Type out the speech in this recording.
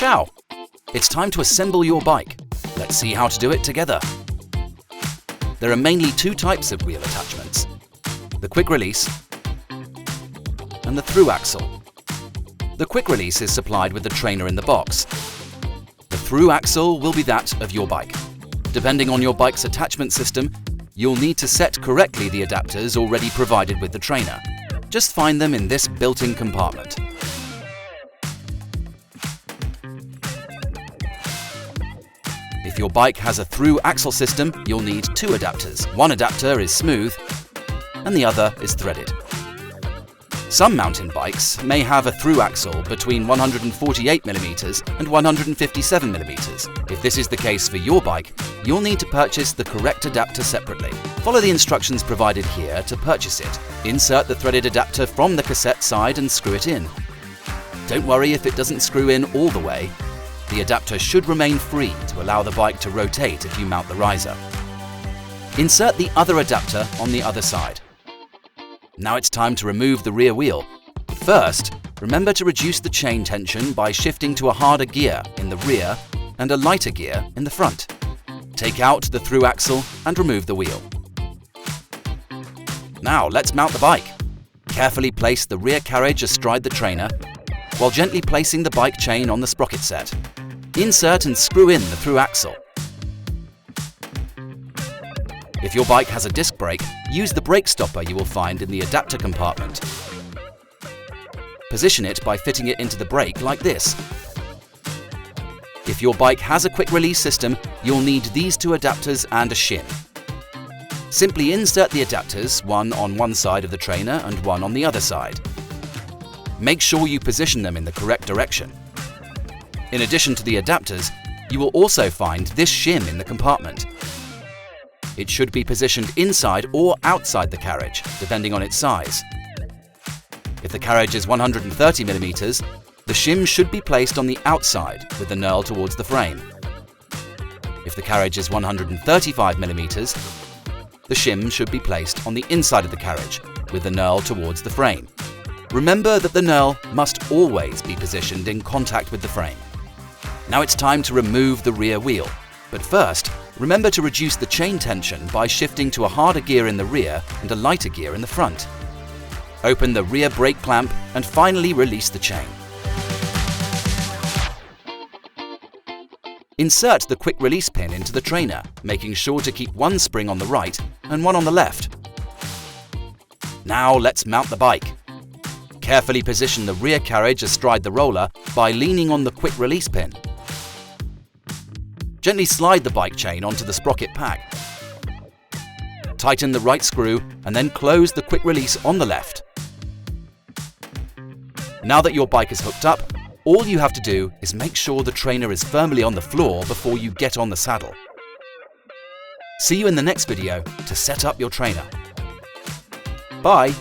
Ciao! It's time to assemble your bike. Let's see how to do it together. There are mainly two types of wheel attachments: the quick release and the thru axle. The quick release is supplied with the trainer in the box. The thru axle will be that of your bike. Depending on your bike's attachment system, you'll need to set correctly the adapters already provided with the trainer. Just find them in this built-in compartment. If your bike has a thru axle system, you'll need two adapters. One adapter is smooth and the other is threaded. Some mountain bikes may have a thru axle between 148mm and 157mm. If this is the case for your bike, you'll need to purchase the correct adapter separately. Follow the instructions provided here to purchase it. Insert the threaded adapter from the cassette side and screw it in. Don't worry if it doesn't screw in all the way. The adapter should remain free to allow the bike to rotate if you mount the riser. Insert the other adapter on the other side. Now it's time to remove the rear wheel. But first, remember to reduce the chain tension by shifting to a harder gear in the rear and a lighter gear in the front. Take out the thru axle and remove the wheel. Now let's mount the bike. Carefully place the rear carriage astride the trainer while gently placing the bike chain on the sprocket set. Insert and screw in the thru axle. If your bike has a disc brake, use the brake stopper you will find in the adapter compartment. Position it by fitting it into the brake like this. If your bike has a quick release system, you'll need these two adapters and a shim. Simply insert the adapters, one on one side of the trainer and one on the other side. Make sure you position them in the correct direction. In addition to the adapters, you will also find this shim in the compartment. It should be positioned inside or outside the carriage, depending on its size. If the carriage is 130mm, the shim should be placed on the outside with the knurl towards the frame. If the carriage is 135mm, the shim should be placed on the inside of the carriage with the knurl towards the frame. Remember that the knurl must always be positioned in contact with the frame. Now it's time to remove the rear wheel. But first, remember to reduce the chain tension by shifting to a harder gear in the rear and a lighter gear in the front. Open the rear brake clamp and finally release the chain. Insert the quick release pin into the trainer, making sure to keep one spring on the right and one on the left. Now let's mount the bike. Carefully position the rear carriage astride the roller by leaning on the quick release pin. Gently slide the bike chain onto the sprocket pack. Tighten the right screw and then close the quick release on the left. Now that your bike is hooked up, all you have to do is make sure the trainer is firmly on the floor before you get on the saddle. See you in the next video to set up your trainer. Bye!